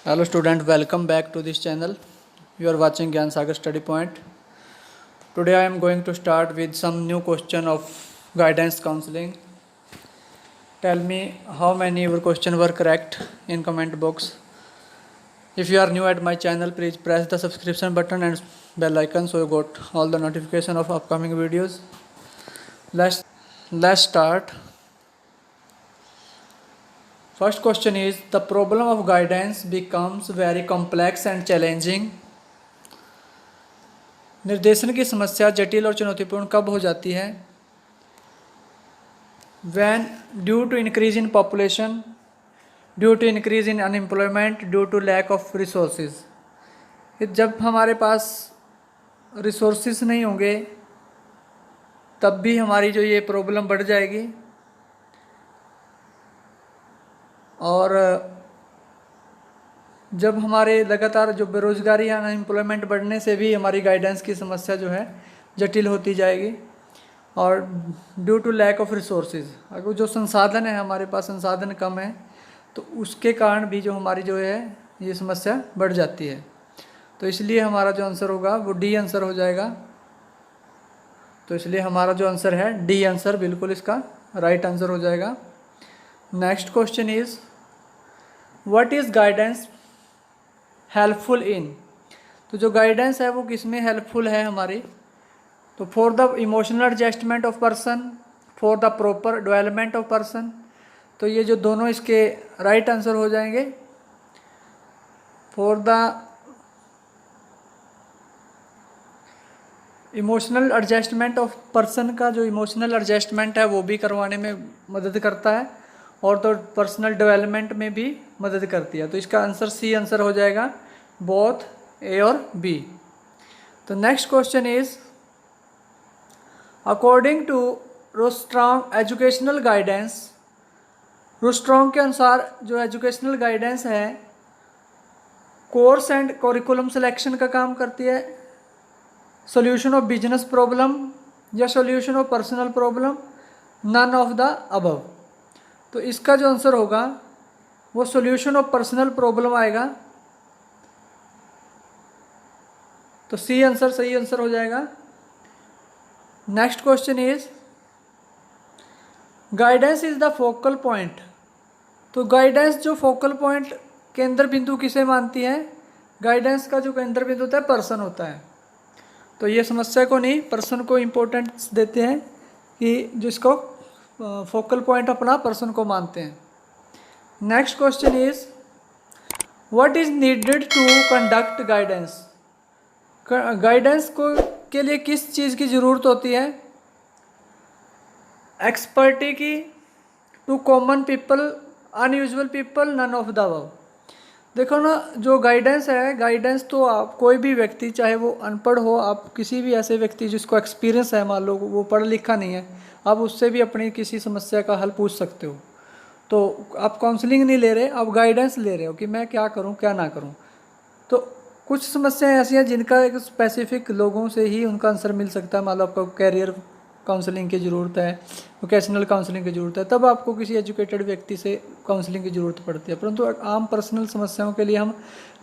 Hello student, welcome back to this channel. You are watching Gyan Sagar Study Point. Today I am going to start with some new question of guidance counseling. Tell me how many your question were correct in comment box. If you are new at my channel, please press the subscription button and bell icon so you got all the notification of upcoming videos. Let's start. First question is, the problem of guidance becomes very complex and challenging. निर्देशन की समस्या जटिल और चुनौतीपूर्ण कब हो जाती है? When due to increase in population, due to increase in unemployment, due to lack of resources. जब हमारे पास रिसोर्सेज नहीं होंगे तब भी हमारी जो ये प्रॉब्लम बढ़ जाएगी, और जब हमारे लगातार जो बेरोज़गारी या अनएम्प्लॉयमेंट बढ़ने से भी हमारी गाइडेंस की समस्या जो है जटिल होती जाएगी। और due to lack of resources, अगर जो संसाधन है हमारे पास संसाधन कम है तो उसके कारण भी जो हमारी जो है ये समस्या बढ़ जाती है। तो इसलिए हमारा जो आंसर होगा वो डी आंसर हो जाएगा। तो इसलिए हमारा जो आंसर है डी आंसर बिल्कुल इसका राइट आंसर हो जाएगा। Next question is, what is guidance helpful in? तो जो गाइडेंस है वो किस में हेल्पफुल है हमारी? तो for the emotional adjustment of person, for the proper development of person. तो ये जो दोनों इसके राइट आंसर हो जाएंगे। For the emotional adjustment of person का जो इमोशनल एडजस्टमेंट है वो भी करवाने में मदद करता है और तो पर्सनल डेवलपमेंट में भी मदद करती है। तो इसका आंसर सी आंसर हो जाएगा, बोथ ए और बी। तो next question is, according to Ruth Strang educational guidance, Ruth Strang के अनुसार जो एजुकेशनल गाइडेंस है कोर्स एंड करिकुलम सिलेक्शन का काम करती है, सॉल्यूशन ऑफ बिजनेस प्रॉब्लम या solution of personal problem, none of the above. तो इसका जो आंसर होगा वो सॉल्यूशन ऑफ पर्सनल प्रॉब्लम आएगा। तो सी आंसर सही आंसर हो जाएगा। Next question is, guidance is the focal point. तो गाइडेंस जो फोकल पॉइंट केंद्र बिंदु किसे मानती है? गाइडेंस का जो केंद्र बिंदु होता है पर्सन होता है। तो ये समस्या को नहीं, पर्सन को इम्पोर्टेंस देते हैं कि जिसको फोकल पॉइंट अपना पर्सन को मानते हैं। Next question is, what is needed to conduct guidance? Guidance को के लिए किस चीज़ की ज़रूरत होती है? एक्सपर्टी की, to common people, unusual people, none of the above. देखो ना, जो गाइडेंस है, गाइडेंस तो आप कोई भी व्यक्ति, चाहे वो अनपढ़ हो, आप किसी भी ऐसे व्यक्ति जिसको एक्सपीरियंस है, मान लो वो पढ़ा लिखा नहीं है, आप उससे भी अपनी किसी समस्या का हल पूछ सकते हो। तो आप काउंसलिंग नहीं ले रहे, आप गाइडेंस ले रहे हो कि मैं क्या करूं क्या ना करूं। तो कुछ समस्याएं ऐसी हैं जिनका एक स्पेसिफिक लोगों से ही उनका आंसर मिल सकता है। मान लो आपको कैरियर काउंसलिंग की ज़रूरत है, वोकेशनल काउंसलिंग की ज़रूरत है, तब आपको किसी एजुकेटेड व्यक्ति से काउंसलिंग की ज़रूरत पड़ती है। परंतु आम पर्सनल समस्याओं के लिए हम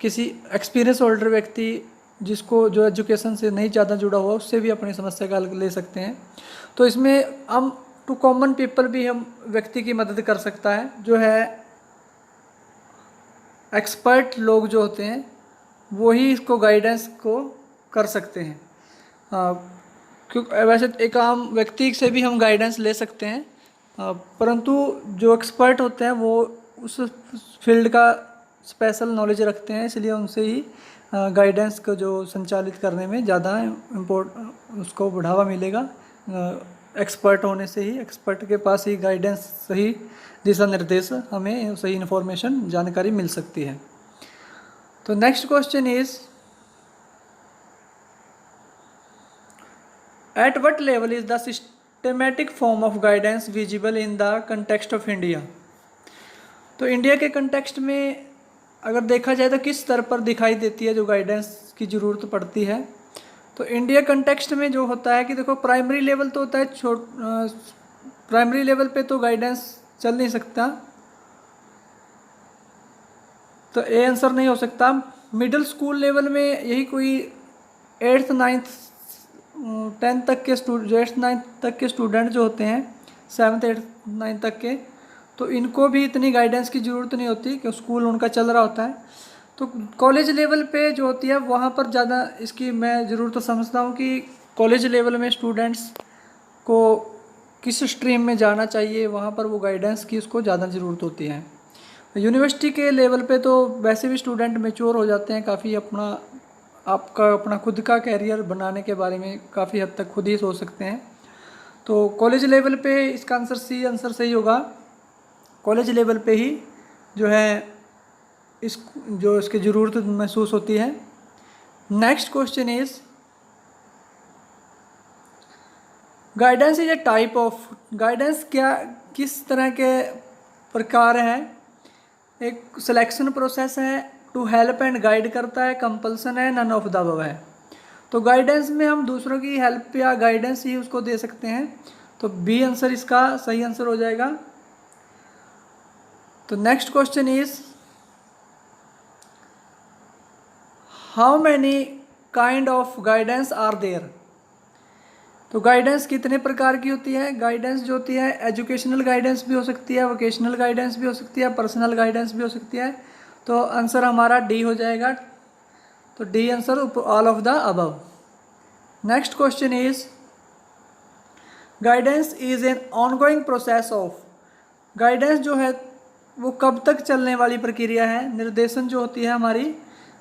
किसी एक्सपीरियंस होल्डर व्यक्ति जिसको जो एजुकेशन से नहीं ज़्यादा जुड़ा हुआ उससे भी अपनी समस्या का हल ले सकते हैं। तो इसमें हम टू कॉमन पीपल भी हम व्यक्ति की मदद कर सकता है, जो है एक्सपर्ट लोग जो होते हैं वो ही इसको गाइडेंस को कर सकते हैं। क्योंकि वैसे एक आम व्यक्ति से भी हम गाइडेंस ले सकते हैं, परंतु जो एक्सपर्ट होते हैं वो उस फील्ड का स्पेशल नॉलेज रखते हैं, इसलिए उनसे ही गाइडेंस को जो संचालित करने में ज़्यादा उसको बढ़ावा मिलेगा। एक्सपर्ट होने से ही, एक्सपर्ट के पास ही गाइडेंस, सही दिशा निर्देश, हमें सही इन्फॉर्मेशन जानकारी मिल सकती है। तो next question is, at what level is the systematic form of guidance visible in the context of India? तो इंडिया के कंटेक्स्ट में अगर देखा जाए तो किस स्तर पर दिखाई देती है जो गाइडेंस की ज़रूरत पड़ती है? तो इंडिया कंटेक्स्ट में जो होता है कि देखो, प्राइमरी लेवल तो होता है प्राइमरी लेवल पे तो गाइडेंस चल नहीं सकता, तो ए आंसर नहीं हो सकता। मिडिल स्कूल लेवल में यही कोई 8th 9th 10th तक के 8th 9th तक के स्टूडेंट जो होते हैं, 7th 8th 9th तक के, तो इनको भी इतनी गाइडेंस की ज़रूरत नहीं होती कि स्कूल उनका चल रहा होता है। तो कॉलेज लेवल पे जो होती है वहाँ पर ज़्यादा इसकी मैं ज़रूरत तो समझता हूँ कि कॉलेज लेवल में स्टूडेंट्स को किस स्ट्रीम में जाना चाहिए, वहाँ पर वो गाइडेंस की उसको ज़्यादा ज़रूरत होती है। यूनिवर्सिटी के लेवल पे तो वैसे भी स्टूडेंट मैच्योर हो जाते हैं काफ़ी, अपना खुद का कैरियर बनाने के बारे में काफ़ी हद तक खुद ही सोच सकते हैं। तो कॉलेज लेवल पे इसका आंसर सी आंसर सही होगा। कॉलेज लेवल पे ही जो है इसकी ज़रूरत महसूस होती है। Next question is guidance is a type of, guidance किस तरह के प्रकार हैं। एक सिलेक्शन प्रोसेस है, टू हेल्प एंड गाइड करता है, कंपल्सन है, नन ऑफ द अबव है। तो गाइडेंस में हम दूसरों की हेल्प या गाइडेंस ही उसको दे सकते हैं, तो बी आंसर इसका सही आंसर हो जाएगा। तो next question is how many kind of guidance are there. तो गाइडेंस कितने प्रकार की होती है। गाइडेंस जो होती है एजुकेशनल गाइडेंस भी हो सकती है, वोकेशनल गाइडेंस भी हो सकती है, पर्सनल गाइडेंस भी हो सकती है। तो आंसर हमारा डी हो जाएगा। तो D answer all of the above. Next question is guidance is an ongoing process of. Guidance जो है वो कब तक चलने वाली प्रक्रिया है। निर्देशन जो होती है हमारी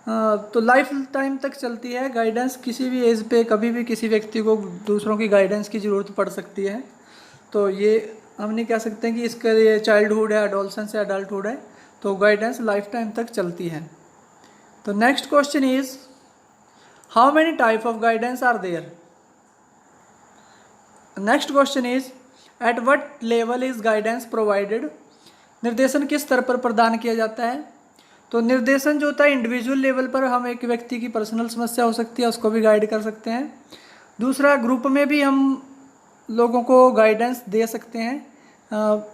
तो लाइफ टाइम तक चलती है। गाइडेंस किसी भी एज पे कभी भी किसी व्यक्ति को दूसरों की गाइडेंस की ज़रूरत पड़ सकती है। तो ये हम नहीं कह सकते हैं कि इसके लिए चाइल्डहुड है, एडोलसेंस है, अडल्टहुड है। तो गाइडेंस लाइफ टाइम तक चलती है। तो next question is how many type of guidance are there. Next question is at what level is guidance provided. निर्देशन किस स्तर पर प्रदान किया जाता है। तो निर्देशन जो होता है इंडिविजुअल लेवल पर, हम एक व्यक्ति की पर्सनल समस्या हो सकती है उसको भी गाइड कर सकते हैं। दूसरा, ग्रुप में भी हम लोगों को गाइडेंस दे सकते हैं।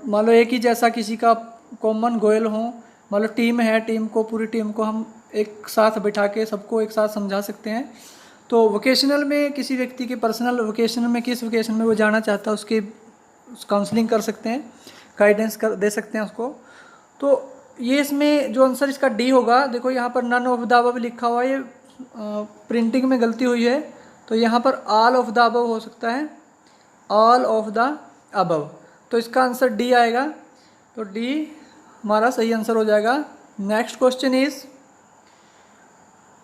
मान लो एक ही जैसा किसी का कॉमन गोल हो, मान लो टीम है, पूरी टीम को हम एक साथ बिठा के सबको एक साथ समझा सकते हैं। तो वोकेशनल में किसी व्यक्ति के पर्सनल वोकेशन में किस वोकेशन में वो जाना चाहता है उसकी काउंसलिंग कर सकते हैं, गाइडेंस दे सकते हैं उसको। तो ये इसमें जो आंसर इसका डी होगा। देखो यहाँ पर नन ऑफ द अबव लिखा हुआ है, ये प्रिंटिंग में गलती हुई है। तो यहाँ पर ऑल ऑफ द अबव हो सकता है, ऑल ऑफ द अबव। तो इसका आंसर डी आएगा। तो डी हमारा सही आंसर हो जाएगा। Next question is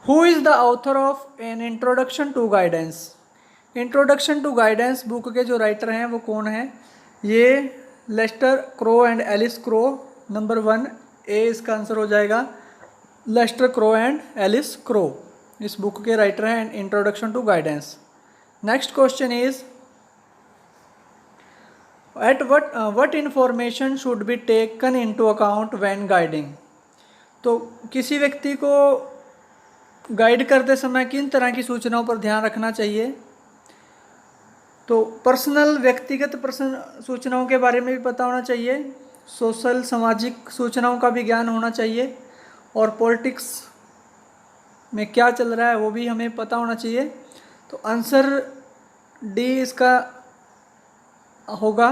who is the author of an introduction to guidance. Introduction to guidance book के जो राइटर हैं वो कौन है। ये Lester Crow and Alice Crow. Number 1 A इसका आंसर हो जाएगा। Lester Crow and Alice Crow इस बुक के राइटर हैं introduction to guidance. Next question is at what information should be taken into account when guiding. तो किसी व्यक्ति को गाइड करते समय किन तरह की सूचनाओं पर ध्यान रखना चाहिए। तो पर्सनल व्यक्तिगत सूचनाओं के बारे में भी पता होना चाहिए, सोशल सामाजिक सूचनाओं का भी ज्ञान होना चाहिए, और पॉलिटिक्स में क्या चल रहा है वो भी हमें पता होना चाहिए। तो आंसर डी इसका होगा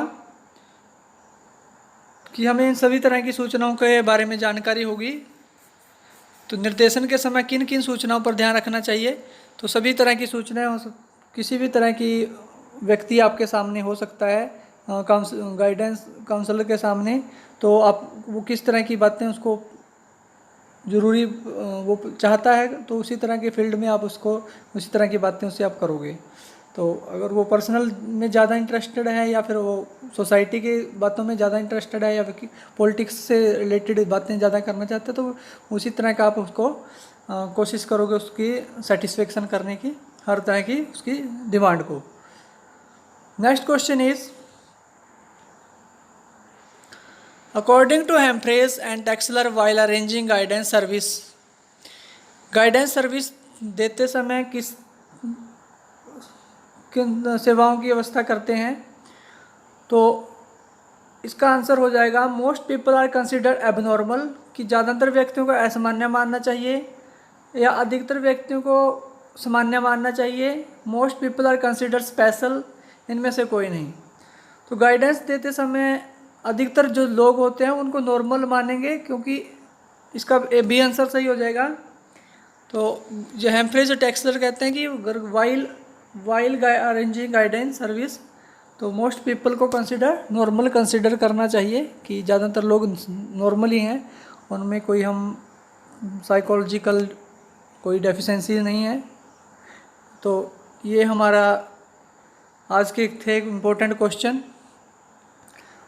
कि हमें इन सभी तरह की सूचनाओं के बारे में जानकारी होगी। तो निर्देशन के समय किन किन सूचनाओं पर ध्यान रखना चाहिए। तो सभी तरह की सूचनाएं किसी भी तरह की व्यक्ति आपके सामने हो सकता है, गाइडेंस काउंसलर के सामने। तो आप वो किस तरह की बातें उसको ज़रूरी वो चाहता है, तो उसी तरह के फील्ड में आप उसको उसी तरह की बातें उससे आप करोगे। तो अगर वो पर्सनल में ज़्यादा इंटरेस्टेड है या फिर वो सोसाइटी की बातों में ज़्यादा इंटरेस्टेड है या फिर पॉलिटिक्स से रिलेटेड बातें ज़्यादा करना चाहते हैं, तो उसी तरह का आप उसको कोशिश करोगे उसकी सेटिस्फेक्शन करने की, हर तरह की उसकी डिमांड को। Next question is according to Humphreys and Traxler while arranging guidance service देते समय किन सेवाओं की व्यवस्था करते हैं। तो इसका आंसर हो जाएगा most people are considered abnormal, कि ज़्यादातर व्यक्तियों को असामान्य मानना चाहिए या अधिकतर व्यक्तियों को सामान्य मानना चाहिए, most people are consider special, इनमें से कोई नहीं। तो गाइडेंस देते समय अधिकतर जो लोग होते हैं उनको नॉर्मल मानेंगे, क्योंकि इसका बी आंसर सही हो जाएगा। तो जो हेम्फ्रे टेक्सलर कहते हैं कि वाइल अरेंजिंग गाइडेंस सर्विस, तो मोस्ट पीपल को नॉर्मल कंसिडर करना चाहिए कि ज़्यादातर लोग नॉर्मल ही हैं, उनमें कोई हम साइकोलॉजिकल कोई डेफिशिएंसी नहीं है। तो ये हमारा आज के थे इम्पोर्टेंट क्वेश्चन।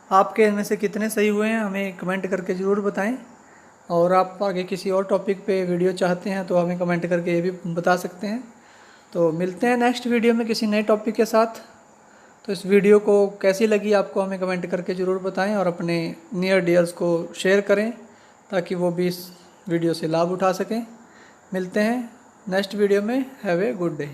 आपके इनमें से कितने सही हुए हैं हमें कमेंट करके ज़रूर बताएं, और आप आगे किसी और टॉपिक पे वीडियो चाहते हैं तो हमें कमेंट करके ये भी बता सकते हैं। तो मिलते हैं नेक्स्ट वीडियो में किसी नए टॉपिक के साथ। तो इस वीडियो को कैसी लगी आपको हमें कमेंट करके ज़रूर बताएं, और अपने नियर डियर्स को शेयर करें ताकि वो भी इस वीडियो से लाभ उठा सकें। मिलते हैं नेक्स्ट वीडियो में। Have a good day.